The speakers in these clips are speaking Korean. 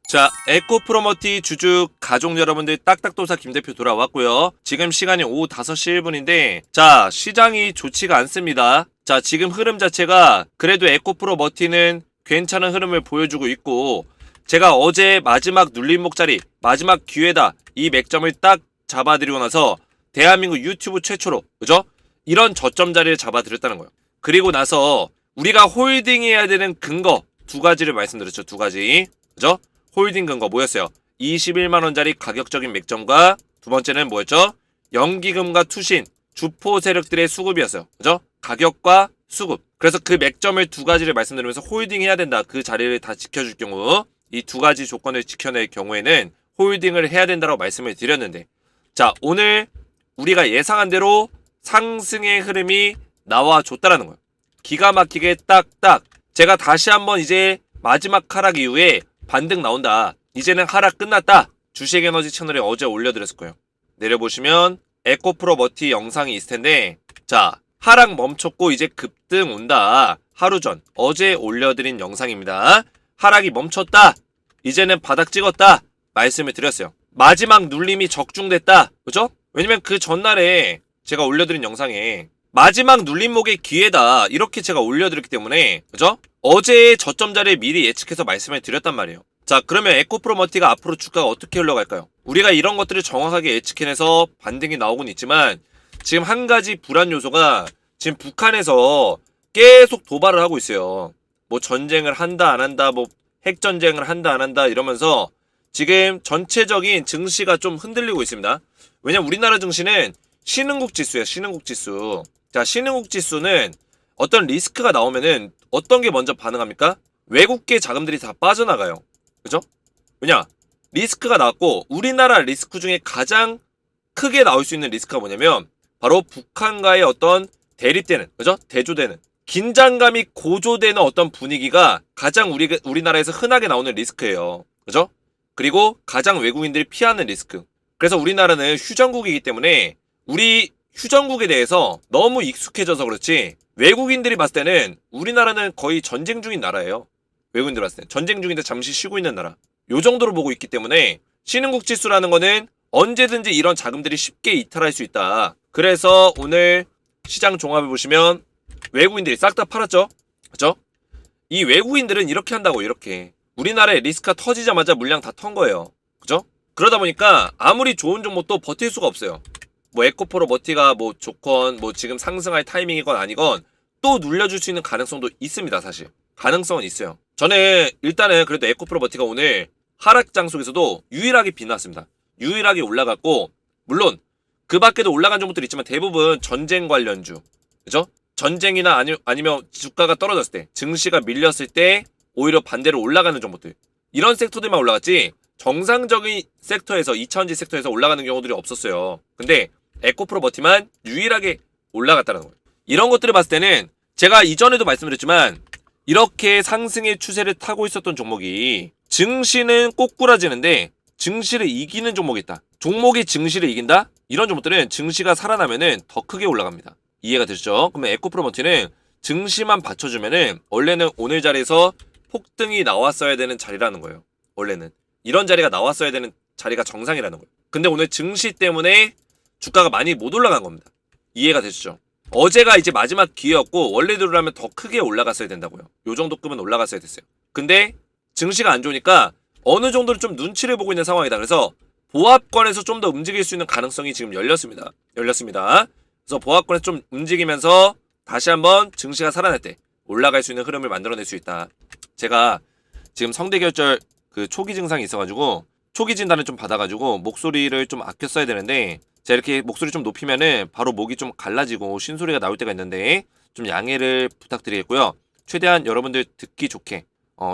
자, 에코프로머티 주주 가족 여러분들 딱딱도사 김대표 돌아왔고요. 지금 시간이 오후 5시 1분인데 자, 시장이 좋지가 않습니다. 자, 지금 흐름 자체가 그래도 에코프로머티는 괜찮은 흐름을 보여주고 있고 제가 어제 마지막 눌림목 자리, 마지막 기회다 이 맥점을 딱 잡아드리고 나서 대한민국 유튜브 최초로 그죠? 이런 저점 자리를 잡아드렸다는 거예요. 그리고 나서 우리가 홀딩해야 되는 근거 두 가지를 말씀드렸죠. 두 가지. 그죠? 홀딩 근거 뭐였어요? 21만원짜리 가격적인 맥점과 두 번째는 뭐였죠? 연기금과 투신, 주포 세력들의 수급이었어요. 그죠? 가격과 수급. 그래서 그 맥점을 두 가지를 말씀드리면서 홀딩 해야 된다. 그 자리를 다 지켜줄 경우 이 두 가지 조건을 지켜낼 경우에는 홀딩을 해야 된다고 말씀을 드렸는데 자, 오늘 우리가 예상한 대로 상승의 흐름이 나와줬다라는 거예요. 기가 막히게 딱딱 제가 다시 한번 이제 마지막 하락 이후에 반등 나온다. 이제는 하락 끝났다. 주식에너지 채널에 어제 올려드렸을 거예요. 내려보시면 에코프로머티 영상이 있을 텐데 자, 하락 멈췄고 이제 급등 온다. 하루 전 어제 올려드린 영상입니다. 하락이 멈췄다. 이제는 바닥 찍었다. 말씀을 드렸어요. 마지막 눌림이 적중됐다. 그죠? 왜냐면 그 전날에 제가 올려드린 영상에 마지막 눌림목의 기회다. 이렇게 제가 올려드렸기 때문에 그죠? 어제의 저점 자리를 미리 예측해서 말씀을 드렸단 말이에요. 자, 그러면 에코프로머티가 앞으로 주가가 어떻게 흘러갈까요? 우리가 이런 것들을 정확하게 예측해내서 반등이 나오곤 있지만 지금 한 가지 불안 요소가 지금 북한에서 계속 도발을 하고 있어요. 뭐 전쟁을 한다 안 한다 뭐 핵전쟁을 한다 안 한다 이러면서 지금 전체적인 증시가 좀 흔들리고 있습니다. 왜냐면 우리나라 증시는 신흥국 지수예요. 신흥국 지수. 자, 신흥국 지수는 어떤 리스크가 나오면은 어떤 게 먼저 반응합니까? 외국계 자금들이 다 빠져나가요. 그죠? 왜냐? 리스크가 나왔고 우리나라 리스크 중에 가장 크게 나올 수 있는 리스크가 뭐냐면 바로 북한과의 어떤 대립되는, 그죠? 대조되는 긴장감이 고조되는 어떤 분위기가 가장 우리나라에서 흔하게 나오는 리스크예요. 그죠? 그리고 가장 외국인들이 피하는 리스크. 그래서 우리나라는 휴전국이기 때문에 우리 휴전국에 대해서 너무 익숙해져서 그렇지 외국인들이 봤을 때는 우리나라는 거의 전쟁 중인 나라예요. 외국인들 봤을 때 전쟁 중인데 잠시 쉬고 있는 나라. 요 정도로 보고 있기 때문에 신흥국 지수라는 거는 언제든지 이런 자금들이 쉽게 이탈할 수 있다. 그래서 오늘 시장 종합을 보시면 외국인들이 싹 다 팔았죠. 그죠? 이 외국인들은 이렇게 한다고 이렇게 우리나라의 리스크가 터지자마자 물량 다 턴 거예요. 그죠? 그러다 보니까 아무리 좋은 종목도 버틸 수가 없어요. 뭐 에코프로머티가 뭐 조건 뭐 지금 상승할 타이밍이건 아니건 또 눌려줄 수 있는 가능성도 있습니다. 사실 가능성은 있어요. 저는 일단은 그래도 에코프로머티가 오늘 하락장 속에서도 유일하게 빛났습니다. 유일하게 올라갔고 물론 그 밖에도 올라간 종목들이 있지만 대부분 전쟁 관련주 그죠? 전쟁이나 아니면 주가가 떨어졌을 때 증시가 밀렸을 때 오히려 반대로 올라가는 종목들 이런 섹터들만 올라갔지 정상적인 섹터에서 2차원지 섹터에서 올라가는 경우들이 없었어요. 근데 에코프로머티만 유일하게 올라갔다는 거예요. 이런 것들을 봤을 때는 제가 이전에도 말씀드렸지만 이렇게 상승의 추세를 타고 있었던 종목이 증시는 꼬꾸라지는데 증시를 이기는 종목이 있다. 종목이 증시를 이긴다? 이런 종목들은 증시가 살아나면은 더 크게 올라갑니다. 이해가 되시죠? 그러면 에코프로머티는 증시만 받쳐주면은 원래는 오늘 자리에서 폭등이 나왔어야 되는 자리라는 거예요. 원래는 이런 자리가 나왔어야 되는 자리가 정상이라는 거예요. 근데 오늘 증시 때문에 주가가 많이 못 올라간 겁니다. 이해가 되시죠? 어제가 이제 마지막 기회였고 원래대로라면 더 크게 올라갔어야 된다고요. 요 정도 급은 올라갔어야 됐어요. 근데 증시가 안 좋으니까 어느 정도는 좀 눈치를 보고 있는 상황이다. 그래서 보합권에서 좀 더 움직일 수 있는 가능성이 지금 열렸습니다. 그래서 보합권에서 좀 움직이면서 다시 한번 증시가 살아날 때 올라갈 수 있는 흐름을 만들어낼 수 있다. 제가 지금 성대결절 그 초기 증상이 있어가지고 초기 진단을 좀 받아가지고 목소리를 좀 아껴 써야 되는데 제가 이렇게 목소리 좀 높이면은 바로 목이 좀 갈라지고 쉰소리가 나올 때가 있는데 좀 양해를 부탁드리겠고요. 최대한 여러분들 듣기 좋게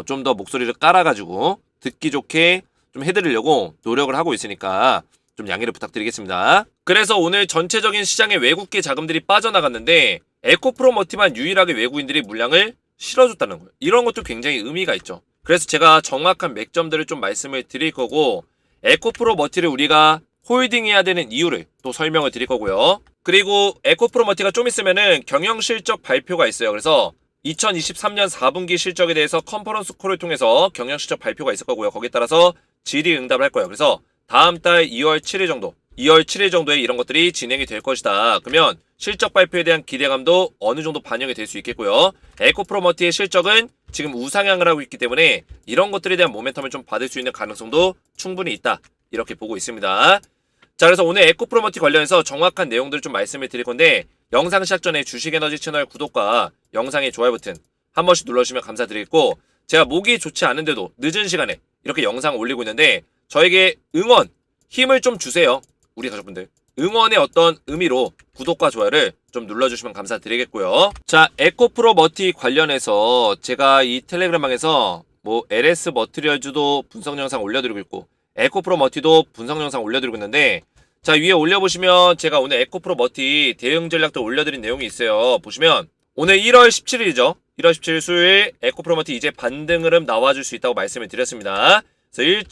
좀 더 목소리를 깔아가지고 듣기 좋게 좀 해드리려고 노력을 하고 있으니까 좀 양해를 부탁드리겠습니다. 그래서 오늘 전체적인 시장에 외국계 자금들이 빠져나갔는데 에코프로머티만 유일하게 외국인들이 물량을 실어줬다는 거예요. 이런 것도 굉장히 의미가 있죠. 그래서 제가 정확한 맥점들을 좀 말씀을 드릴 거고 에코프로머티를 우리가 홀딩해야 되는 이유를 또 설명을 드릴 거고요. 그리고 에코프로머티가 좀 있으면은 경영실적 발표가 있어요. 그래서 2023년 4분기 실적에 대해서 컨퍼런스 콜을 통해서 경영 실적 발표가 있을 거고요. 거기에 따라서 질의응답을 할 거예요. 그래서 다음 달 2월 7일 정도, 2월 7일 정도에 이런 것들이 진행이 될 것이다. 그러면 실적 발표에 대한 기대감도 어느 정도 반영이 될 수 있겠고요. 에코프로머티의 실적은 지금 우상향을 하고 있기 때문에 이런 것들에 대한 모멘텀을 좀 받을 수 있는 가능성도 충분히 있다. 이렇게 보고 있습니다. 자, 그래서 오늘 에코프로머티 관련해서 정확한 내용들을 좀 말씀을 드릴 건데 영상 시작 전에 주식에너지 채널 구독과 영상의 좋아요 버튼 한 번씩 눌러주시면 감사드리겠고, 제가 목이 좋지 않은데도 늦은 시간에 이렇게 영상을 올리고 있는데 저에게 응원, 힘을 좀 주세요. 우리 가족분들. 응원의 어떤 의미로 구독과 좋아요를 좀 눌러주시면 감사드리겠고요. 자, 에코프로머티 관련해서 제가 이 텔레그램방에서 뭐 LS 머티리얼즈도 분석 영상 올려드리고 있고 에코프로머티도 분석 영상 올려드리고 있는데, 자, 위에 올려보시면 제가 오늘 에코프로머티 대응 전략도 올려드린 내용이 있어요. 보시면 오늘 1월 17일이죠. 1월 17일 수요일 에코프로머티 이제 반등 흐름 나와줄 수 있다고 말씀을 드렸습니다. 그래서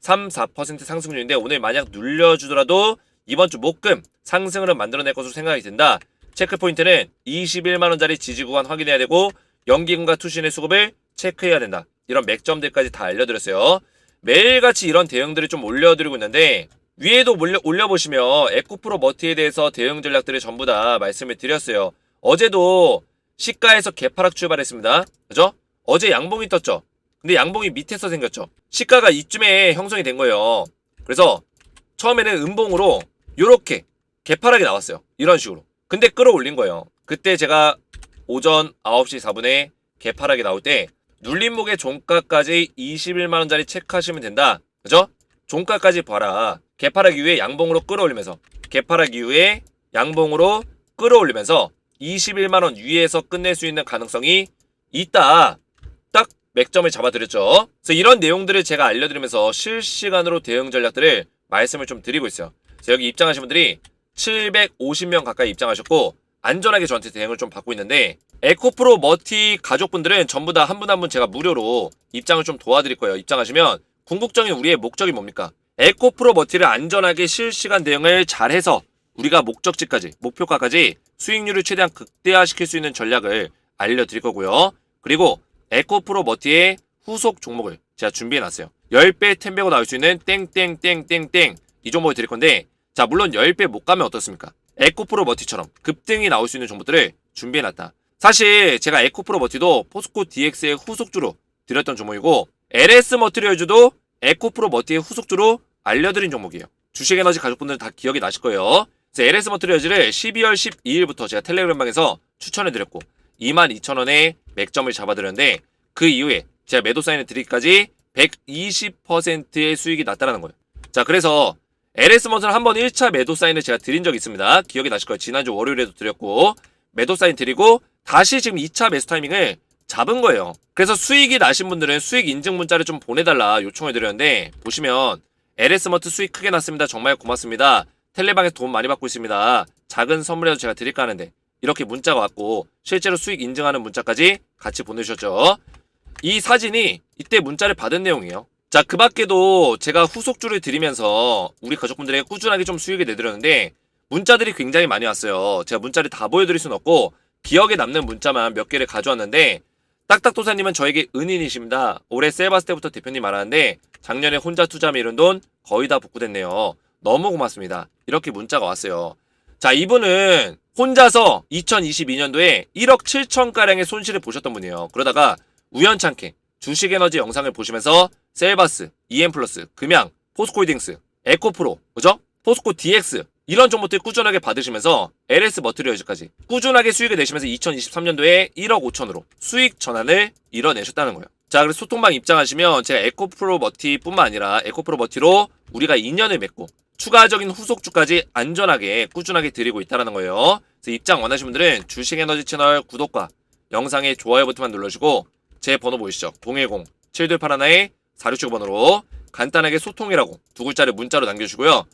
1.34% 상승률인데 오늘 만약 눌려주더라도 이번 주 목금 상승을 만들어낼 것으로 생각이 든다. 체크포인트는 21만원짜리 지지구간 확인해야 되고 연기금과 투신의 수급을 체크해야 된다. 이런 맥점들까지 다 알려드렸어요. 매일같이 이런 대응들을 좀 올려드리고 있는데 위에도 올려보시면 에코프로머티에 대해서 대응 전략들을 전부 다 말씀을 드렸어요. 어제도 시가에서 개파락 출발했습니다. 그죠? 어제 양봉이 떴죠. 근데 양봉이 밑에서 생겼죠. 시가가 이쯤에 형성이 된 거예요. 그래서 처음에는 음봉으로 요렇게 개파락이 나왔어요. 이런 식으로. 근데 끌어올린 거예요. 그때 제가 오전 9시 4분에 개파락이 나올 때 눌림목의 종가까지 21만원짜리 체크하시면 된다. 그죠? 종가까지 봐라. 개파락 이후에 양봉으로 끌어올리면서 개파락 이후에 양봉으로 끌어올리면서 21만원 위에서 끝낼 수 있는 가능성이 있다. 딱 맥점을 잡아드렸죠. 그래서 이런 내용들을 제가 알려드리면서 실시간으로 대응 전략들을 말씀을 좀 드리고 있어요. 그래서 여기 입장하신 분들이 750명 가까이 입장하셨고 안전하게 저한테 대응을 좀 받고 있는데, 에코프로머티 가족분들은 전부 다 한 분 한 분 제가 무료로 입장을 좀 도와드릴 거예요. 입장하시면 궁극적인 우리의 목적이 뭡니까? 에코프로머티를 안전하게 실시간 대응을 잘해서 우리가 목적지까지, 목표가까지 수익률을 최대한 극대화시킬 수 있는 전략을 알려드릴 거고요. 그리고 에코프로머티의 후속 종목을 제가 준비해놨어요. 10배 10배고 나올 수 있는 땡땡땡땡땡 이 종목을 드릴 건데, 자, 물론 10배 못 가면 어떻습니까? 에코프로머티처럼 급등이 나올 수 있는 종목들을 준비해놨다. 사실 제가 에코프로머티도 포스코 DX의 후속주로 드렸던 종목이고 LS 머티리얼즈도 에코프로머티의 후속주로 알려드린 종목이에요. 주식에너지 가족분들은 다 기억이 나실 거예요. 그래서 LS 머티리얼즈를 12월 12일부터 제가 텔레그램방에서 추천해드렸고 22,000원에 맥점을 잡아드렸는데 그 이후에 제가 매도 사인을 드리기까지 120%의 수익이 났다는 거예요. 자, 그래서 LS 머티는 한번 1차 매도 사인을 제가 드린 적이 있습니다. 기억이 나실 거예요. 지난주 월요일에도 드렸고 매도 사인 드리고 다시 지금 2차 매수 타이밍을 잡은 거예요. 그래서 수익이 나신 분들은 수익 인증 문자를 좀 보내달라 요청을 드렸는데, 보시면 LS 머티 수익 크게 났습니다. 정말 고맙습니다. 텔레방에서 돈 많이 받고 있습니다. 작은 선물이라도 제가 드릴까 하는데 이렇게 문자가 왔고 실제로 수익 인증하는 문자까지 같이 보내주셨죠. 이 사진이 이때 문자를 받은 내용이에요. 자, 그 밖에도 제가 후속주를 드리면서 우리 가족분들에게 꾸준하게 좀 수익을 내드렸는데 문자들이 굉장히 많이 왔어요. 제가 문자를 다 보여드릴 수는 없고 기억에 남는 문자만 몇 개를 가져왔는데, 딱딱도사님은 저에게 은인이십니다. 올해 셀바스 때부터 대표님 말하는데 작년에 혼자 투자하며 이룬 돈 거의 다 복구됐네요. 너무 고맙습니다. 이렇게 문자가 왔어요. 자, 이분은 혼자서 2022년도에 1억 7천가량의 손실을 보셨던 분이에요. 그러다가 우연찮게 주식에너지 영상을 보시면서 셀바스, EM플러스, 금양, 포스코홀딩스, 에코프로, 그죠? 포스코 DX 이런 종목들 꾸준하게 받으시면서 LS 머티리얼즈까지 꾸준하게 수익을 내시면서 2023년도에 1억 5천으로 수익 전환을 이뤄내셨다는 거예요. 자, 그래서 소통방 입장하시면 제가 에코프로머티 뿐만 아니라 에코프로머티로 우리가 인연을 맺고 추가적인 후속주까지 안전하게 꾸준하게 드리고 있다는 거예요. 그래서 입장 원하시는 분들은 주식에너지 채널 구독과 영상의 좋아요 버튼만 눌러주시고 제 번호 보이시죠? 010-7281-4679번으로 간단하게 소통이라고 두 글자를 문자로 남겨주시고요.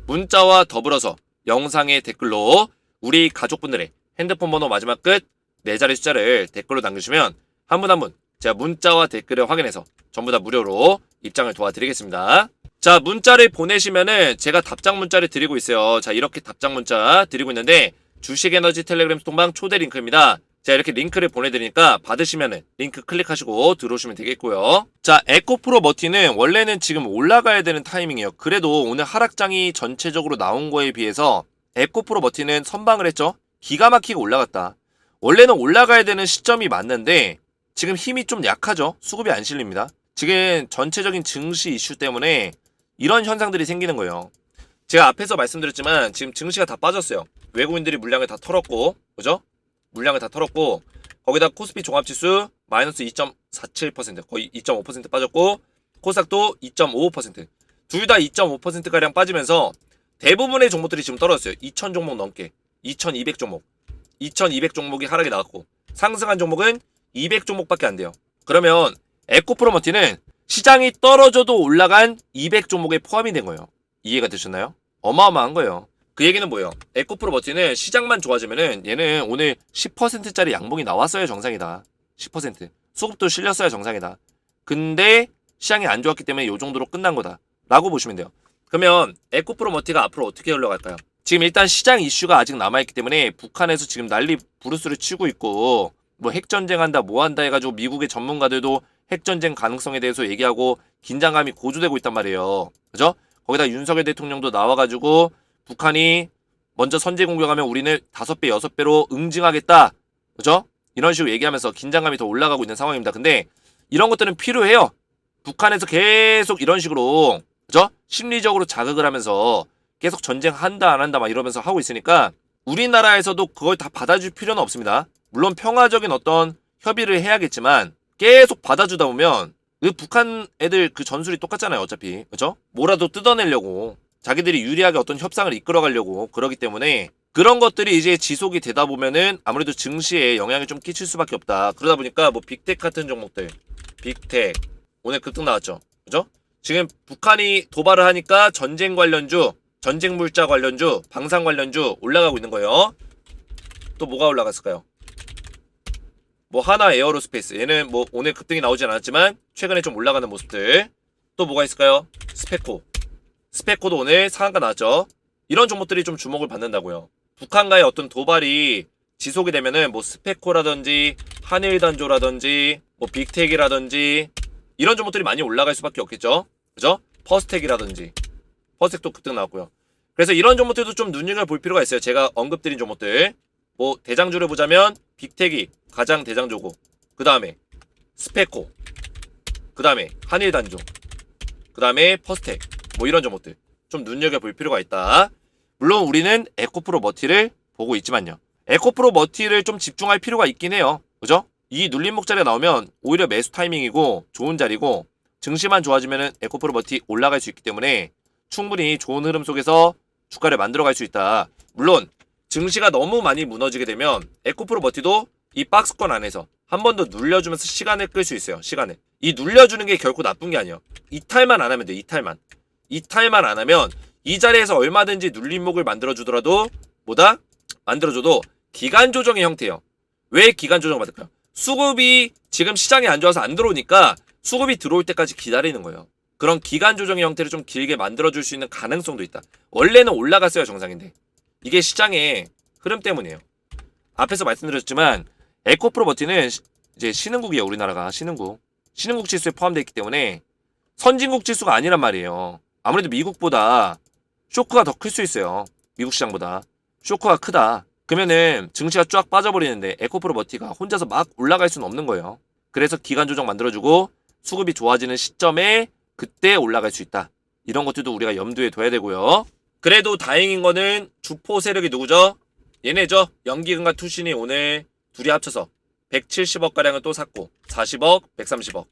문자와 더불어서 영상의 댓글로 우리 가족분들의 핸드폰 번호 마지막 끝 4자리 숫자를 댓글로 남겨주시면 한 분 한 분 제가 문자와 댓글을 확인해서 전부 다 무료로 입장을 도와드리겠습니다. 자, 문자를 보내시면은 제가 답장 문자를 드리고 있어요. 자, 이렇게 답장 문자 드리고 있는데 주식에너지 텔레그램 소통방 초대 링크입니다. 자, 이렇게 링크를 보내드리니까 받으시면은 링크 클릭하시고 들어오시면 되겠고요. 자, 에코프로 머티는 원래는 지금 올라가야 되는 타이밍이에요. 그래도 오늘 하락장이 전체적으로 나온 거에 비해서 에코프로 머티는 선방을 했죠. 기가 막히게 올라갔다. 원래는 올라가야 되는 시점이 맞는데 지금 힘이 좀 약하죠. 수급이 안 실립니다. 지금 전체적인 증시 이슈 때문에 이런 현상들이 생기는 거예요. 제가 앞에서 말씀드렸지만 지금 증시가 다 빠졌어요. 외국인들이 물량을 다 털었고, 그죠? 물량을 다 털었고, 거기다 코스피 종합지수 마이너스 2.47%, 거의 2.5% 빠졌고, 코스닥도 2.55%. 둘 다 2.5%가량 빠지면서 대부분의 종목들이 지금 떨어졌어요. 2000 종목 넘게. 2200 종목. 2200 종목이 하락이 나왔고, 상승한 종목은 200 종목밖에 안 돼요. 그러면 에코프로머티는 시장이 떨어져도 올라간 200 종목에 포함이 된 거예요. 이해가 되셨나요? 어마어마한 거예요. 그 얘기는 뭐예요? 에코프로머티는 시장만 좋아지면은 얘는 오늘 10%짜리 양봉이 나왔어야 정상이다. 10%. 수급도 실렸어야 정상이다. 근데 시장이 안 좋았기 때문에 이 정도로 끝난 거다. 라고 보시면 돼요. 그러면 에코프로머티가 앞으로 어떻게 흘러갈까요? 지금 일단 시장 이슈가 아직 남아있기 때문에 북한에서 지금 난리 부르스를 치고 있고 뭐 핵전쟁한다 뭐한다 해가지고 미국의 전문가들도 핵전쟁 가능성에 대해서 얘기하고 긴장감이 고조되고 있단 말이에요. 그죠? 거기다 윤석열 대통령도 나와가지고 북한이 먼저 선제 공격하면 우리는 5배, 6배로 응징하겠다. 그죠? 이런 식으로 얘기하면서 긴장감이 더 올라가고 있는 상황입니다. 근데 이런 것들은 필요해요. 북한에서 계속 이런 식으로 그죠? 심리적으로 자극을 하면서 계속 전쟁한다 안 한다 막 이러면서 하고 있으니까 우리나라에서도 그걸 다 받아줄 필요는 없습니다. 물론 평화적인 어떤 협의를 해야겠지만 계속 받아주다 보면 그 북한 애들 그 전술이 똑같잖아요. 어차피. 그죠? 뭐라도 뜯어내려고 자기들이 유리하게 어떤 협상을 이끌어가려고 그러기 때문에 그런 것들이 이제 지속이 되다 보면은 아무래도 증시에 영향을 좀 끼칠 수밖에 없다. 그러다 보니까 뭐 빅텍 같은 종목들 빅텍 오늘 급등 나왔죠. 그죠? 지금 북한이 도발을 하니까 전쟁 관련주 전쟁 물자 관련주 방산 관련주 올라가고 있는 거예요. 또 뭐가 올라갔을까요? 뭐 하나 에어로스페이스 얘는 뭐 오늘 급등이 나오진 않았지만 최근에 좀 올라가는 모습들. 또 뭐가 있을까요? 스페코도 오늘 상한가 나왔죠. 이런 종목들이 좀 주목을 받는다고요. 북한과의 어떤 도발이 지속이 되면은 뭐 스페코라든지 한일단조라든지 뭐 빅텍이라든지 이런 종목들이 많이 올라갈 수밖에 없겠죠. 그죠? 퍼스텍이라든지 퍼스텍도 급등 나왔고요. 그래서 이런 종목들도 좀 눈여겨볼 필요가 있어요. 제가 언급드린 종목들 뭐 대장주를 보자면 빅텍이 가장 대장주고 그 다음에 스페코 그 다음에 한일단조 그 다음에 퍼스텍 뭐 이런 종목들 좀 눈여겨볼 필요가 있다. 물론 우리는 에코프로 머티를 보고 있지만요. 에코프로 머티를 좀 집중할 필요가 있긴 해요. 그죠? 이 눌림목 자리가 나오면 오히려 매수 타이밍이고 좋은 자리고 증시만 좋아지면은 에코프로 머티 올라갈 수 있기 때문에 충분히 좋은 흐름 속에서 주가를 만들어갈 수 있다. 물론 증시가 너무 많이 무너지게 되면 에코프로 머티도 이 박스권 안에서 한 번 더 눌려주면서 시간을 끌 수 있어요. 시간을. 이 눌려주는 게 결코 나쁜 게 아니에요. 이탈만 안 하면 돼. 이탈만 안 하면 이 자리에서 얼마든지 눌림목을 만들어주더라도 뭐다? 만들어줘도 기간 조정의 형태예요. 왜 기간 조정을 받을까요? 수급이 지금 시장이 안 좋아서 안 들어오니까 수급이 들어올 때까지 기다리는 거예요. 그런 기간 조정의 형태를 좀 길게 만들어줄 수 있는 가능성도 있다. 원래는 올라갔어야 정상인데 이게 시장의 흐름 때문이에요. 앞에서 말씀드렸지만 에코프로 머티는 이제 신흥국이에요. 우리나라가 신흥국 지수에 포함되어 있기 때문에 선진국 지수가 아니란 말이에요. 아무래도 미국보다 쇼크가 더 클 수 있어요. 미국 시장보다 쇼크가 크다. 그러면은 증시가 쫙 빠져버리는데 에코프로 머티가 혼자서 막 올라갈 수는 없는 거예요. 그래서 기간 조정 만들어주고 수급이 좋아지는 시점에 그때 올라갈 수 있다. 이런 것들도 우리가 염두에 둬야 되고요. 그래도 다행인 거는 주포 세력이 누구죠? 얘네죠. 연기금과 투신이 오늘 둘이 합쳐서 170억가량을 또 샀고 40억, 130억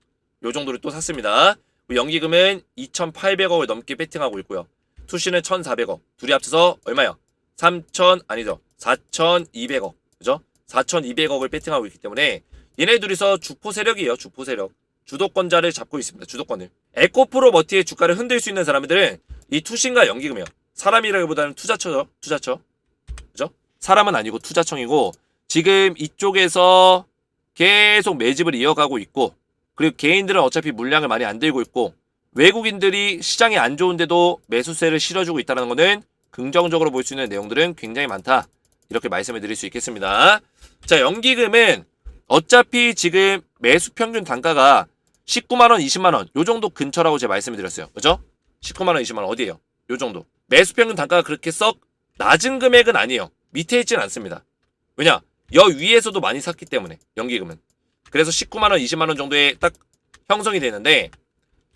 요 정도를 또 샀습니다. 연기금은 2,800억을 넘게 배팅하고 있고요. 투신은 1,400억 둘이 합쳐서 얼마요? 4,200억 그죠? 4,200억을 배팅하고 있기 때문에 얘네 둘이서 주포 세력이에요. 주포 세력. 주도권자를 잡고 있습니다. 주도권을. 에코프로 머티의 주가를 흔들 수 있는 사람들은 이 투신과 연기금이에요. 사람이라기보다는 투자처죠. 투자처. 그죠? 사람은 아니고 투자청이고 지금 이쪽에서 계속 매집을 이어가고 있고 그리고 개인들은 어차피 물량을 많이 안 들고 있고 외국인들이 시장이 안 좋은데도 매수세를 실어주고 있다는 것은 긍정적으로 볼 수 있는 내용들은 굉장히 많다. 이렇게 말씀을 드릴 수 있겠습니다. 자, 연기금은 어차피 지금 매수 평균 단가가 19만원, 20만원 요 정도 근처라고 제가 말씀을 드렸어요. 그죠? 19만원, 20만원 어디에요? 요 정도. 매수 평균 단가가 그렇게 썩 낮은 금액은 아니에요. 밑에 있진 않습니다. 왜냐? 여 위에서도 많이 샀기 때문에 연기금은. 그래서 19만원, 20만원 정도에 딱 형성이 되는데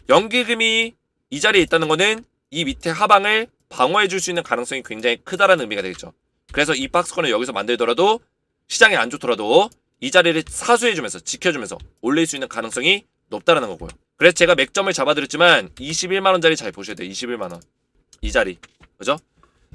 연기금이 이 자리에 있다는 거는 이 밑에 하방을 방어해 줄 수 있는 가능성이 굉장히 크다라는 의미가 되겠죠. 그래서 이 박스권을 여기서 만들더라도 시장이 안 좋더라도 이 자리를 사수해주면서 지켜주면서 올릴 수 있는 가능성이 높다라는 거고요. 그래서 제가 맥점을 잡아드렸지만 21만원짜리 잘 보셔야 돼요. 21만원 이 자리, 그죠?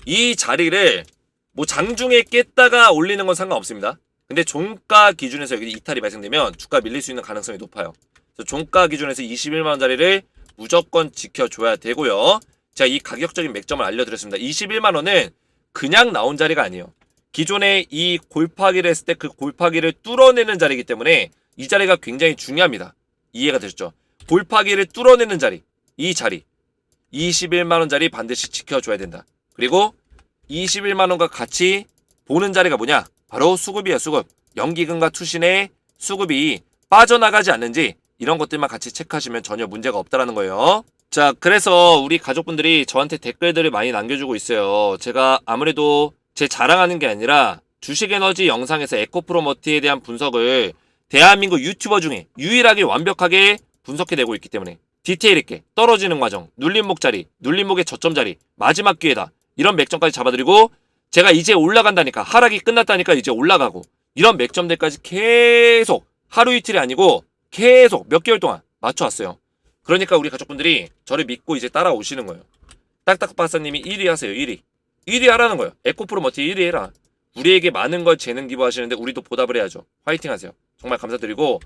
이 자리를 뭐 장중에 깼다가 올리는 건 상관없습니다. 근데 종가 기준에서 여기 이탈이 발생되면 주가 밀릴 수 있는 가능성이 높아요. 그래서 종가 기준에서 21만원짜리를 무조건 지켜줘야 되고요. 제가 이 가격적인 맥점을 알려드렸습니다. 21만원은 그냥 나온 자리가 아니에요. 기존에 이 골파기를 했을 때 그 골파기를 뚫어내는 자리이기 때문에 이 자리가 굉장히 중요합니다. 이해가 되셨죠? 골파기를 뚫어내는 자리, 이 자리 21만원짜리 반드시 지켜줘야 된다. 그리고 21만원과 같이 보는 자리가 뭐냐? 바로 수급이야, 수급. 연기금과 투신의 수급이 빠져나가지 않는지 이런 것들만 같이 체크하시면 전혀 문제가 없다라는 거예요. 자, 그래서 우리 가족분들이 저한테 댓글들을 많이 남겨주고 있어요. 제가 아무래도 제 자랑하는 게 아니라 주식에너지 영상에서 에코프로머티에 대한 분석을 대한민국 유튜버 중에 유일하게 완벽하게 분석해내고 있기 때문에 디테일 있게 떨어지는 과정, 눌림목 자리, 눌림목의 저점 자리, 마지막 기회다. 이런 맥점까지 잡아드리고 제가 이제 올라간다니까, 하락이 끝났다니까 이제 올라가고 이런 맥점들까지 계속 하루 이틀이 아니고 계속 몇 개월 동안 맞춰왔어요. 그러니까 우리 가족분들이 저를 믿고 이제 따라오시는 거예요. 딱딱박사님이 1위 하세요. 1위. 1위 하라는 거예요. 에코프로머티 1위 해라. 우리에게 많은 걸 재능 기부하시는데 우리도 보답을 해야죠. 화이팅 하세요. 정말 감사드리고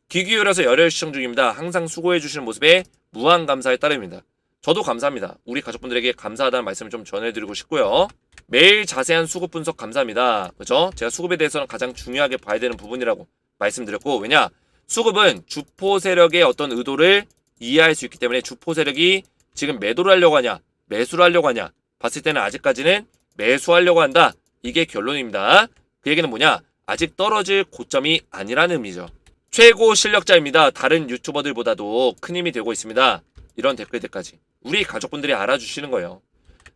귀 기울여서 열혈 시청 중입니다. 항상 수고해 주시는 모습에 무한 감사에 따릅니다. 저도 감사합니다. 우리 가족분들에게 감사하다는 말씀을 좀 전해드리고 싶고요. 매일 자세한 수급 분석 감사합니다. 그죠? 제가 수급에 대해서는 가장 중요하게 봐야 되는 부분이라고 말씀드렸고, 왜냐? 수급은 주포 세력의 어떤 의도를 이해할 수 있기 때문에 주포 세력이 지금 매도를 하려고 하냐, 매수를 하려고 하냐 봤을 때는 아직까지는 매수하려고 한다. 이게 결론입니다. 그 얘기는 뭐냐? 아직 떨어질 고점이 아니라는 의미죠. 최고 실력자입니다. 다른 유튜버들보다도 큰 힘이 되고 있습니다. 이런 댓글들까지 우리 가족분들이 알아주시는 거예요.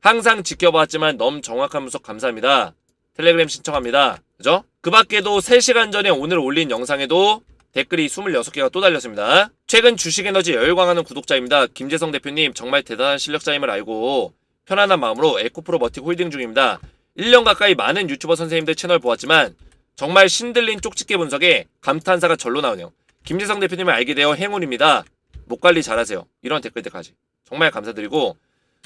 항상 지켜봤지만 너무 정확한 분석 감사합니다. 텔레그램 신청합니다. 그죠? 그 밖에도 3시간 전에 오늘 올린 영상에도 댓글이 26개가 또 달렸습니다. 최근 주식에너지 열광하는 구독자입니다. 김재성 대표님 정말 대단한 실력자임을 알고 편안한 마음으로 에코프로머티 홀딩 중입니다. 1년 가까이 많은 유튜버 선생님들 채널 보았지만 정말 신들린 쪽집게 분석에 감탄사가 절로 나오네요. 김재성 대표님을 알게 되어 행운입니다. 목 관리 잘하세요. 이런 댓글들까지 정말 감사드리고,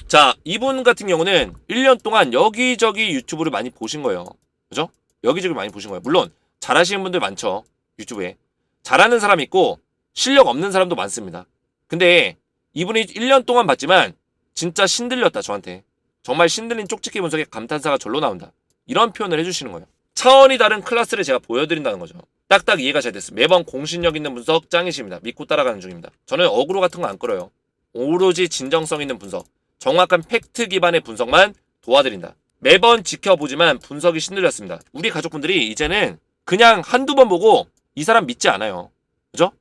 자, 이분 같은 경우는 1년 동안 여기저기 유튜브를 많이 보신 거예요. 그죠? 여기저기 많이 보신 거예요. 물론 잘하시는 분들 많죠. 유튜브에 잘하는 사람 있고 실력 없는 사람도 많습니다. 근데 이분이 1년 동안 봤지만 진짜 신들렸다. 저한테 정말 신들린 쪽집게 분석에 감탄사가 절로 나온다. 이런 표현을 해주시는 거예요. 차원이 다른 클래스를 제가 보여드린다는 거죠. 딱딱 이해가 잘 됐어요. 매번 공신력 있는 분석 짱이십니다. 믿고 따라가는 중입니다. 저는 어그로 같은 거 안 끌어요. 오로지 진정성 있는 분석, 정확한 팩트 기반의 분석만 도와드린다. 매번 지켜보지만 분석이 신들렸습니다. 우리 가족분들이 이제는 그냥 한두 번 보고 이 사람 믿지 않아요. 그죠?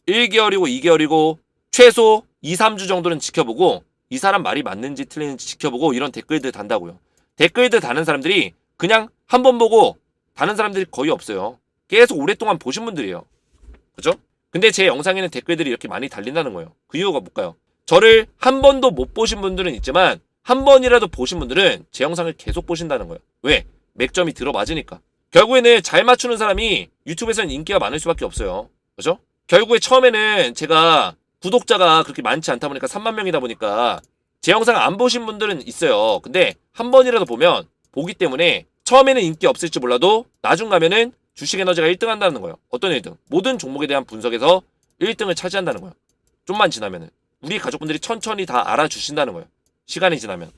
1개월이고 2개월이고 최소 2, 3주 정도는 지켜보고 이 사람 말이 맞는지 틀리는지 지켜보고 이런 댓글들 단다고요. 댓글들 다는 사람들이 그냥 한 번 보고 다는 사람들이 거의 없어요. 계속 오랫동안 보신 분들이에요. 그죠? 근데 제 영상에는 댓글들이 이렇게 많이 달린다는 거예요. 그 이유가 뭘까요? 저를 한 번도 못 보신 분들은 있지만 한 번이라도 보신 분들은 제 영상을 계속 보신다는 거예요. 왜? 맥점이 들어맞으니까. 결국에는 잘 맞추는 사람이 유튜브에서는 인기가 많을 수밖에 없어요. 그죠? 결국에 처음에는 제가 구독자가 그렇게 많지 않다 보니까 3만 명이다 보니까 제 영상 안 보신 분들은 있어요. 근데 한 번이라도 보면 보기 때문에 처음에는 인기 없을지 몰라도 나중 가면은 주식에너지가 1등 한다는 거예요. 어떤 1등? 모든 종목에 대한 분석에서 1등을 차지한다는 거예요. 좀만 지나면은. 우리 가족분들이 천천히 다 알아주신다는 거예요. 시간이 지나면.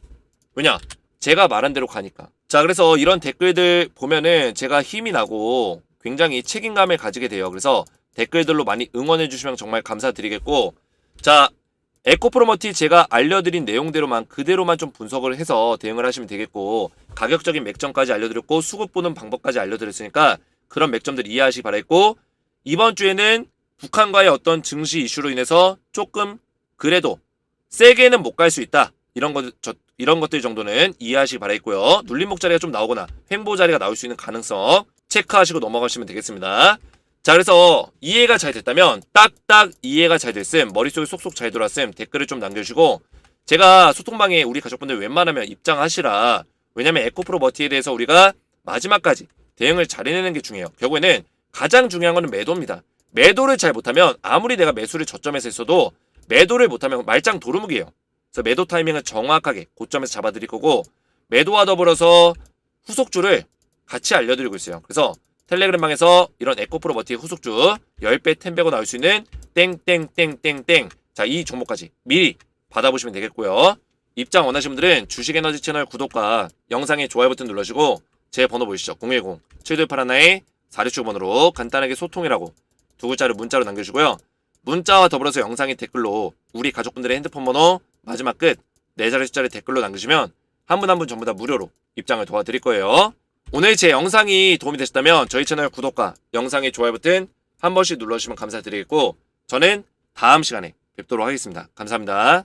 왜냐? 제가 말한 대로 가니까. 자, 그래서 이런 댓글들 보면은 제가 힘이 나고 굉장히 책임감을 가지게 돼요. 그래서 댓글들로 많이 응원해 주시면 정말 감사드리겠고, 자, 에코프로머티 제가 알려드린 내용대로만 그대로만 좀 분석을 해서 대응을 하시면 되겠고, 가격적인 맥점까지 알려드렸고 수급 보는 방법까지 알려드렸으니까 그런 맥점들 이해하시기 바라겠고, 이번 주에는 북한과의 어떤 증시 이슈로 인해서 조금 그래도 세게는 못 갈 수 있다, 이런 것들 정도는 이해하시기 바라겠고요. 눌림목 자리가 좀 나오거나 횡보 자리가 나올 수 있는 가능성 체크하시고 넘어가시면 되겠습니다. 자, 그래서 이해가 잘 됐다면, 딱딱 이해가 잘 됐음, 머릿속에 쏙쏙 잘 돌았음 댓글을 좀 남겨주시고, 제가 소통방에 우리 가족분들 웬만하면 입장하시라. 왜냐면 에코프로머티에 대해서 우리가 마지막까지 대응을 잘 해내는 게 중요해요. 결국에는 가장 중요한 거는 매도입니다. 매도를 잘 못하면 아무리 내가 매수를 저점에서 했어도 매도를 못하면 말짱 도루묵이에요. 그래서 매도 타이밍을 정확하게 고점에서 잡아드릴 거고, 매도와 더불어서 후속주를 같이 알려드리고 있어요. 그래서 텔레그램방에서 이런 에코프로머티의 후속주 10배 10배고 나올 수 있는 땡땡땡땡땡, 자, 이 종목까지 미리 받아보시면 되겠고요. 입장 원하시는 분들은 주식에너지 채널 구독과 영상에 좋아요 버튼 눌러주시고 제 번호 보이시죠? 010-7281-4675번으로 간단하게 소통이라고 두 글자를 문자로 남겨주시고요. 문자와 더불어서 영상의 댓글로 우리 가족분들의 핸드폰 번호 마지막 끝 4자리 숫자를 댓글로 남기시면 한 분 한 분 전부 다 무료로 입장을 도와드릴 거예요. 오늘 제 영상이 도움이 되셨다면 저희 채널 구독과 영상의 좋아요 버튼 한 번씩 눌러주시면 감사드리겠고, 저는 다음 시간에 뵙도록 하겠습니다. 감사합니다.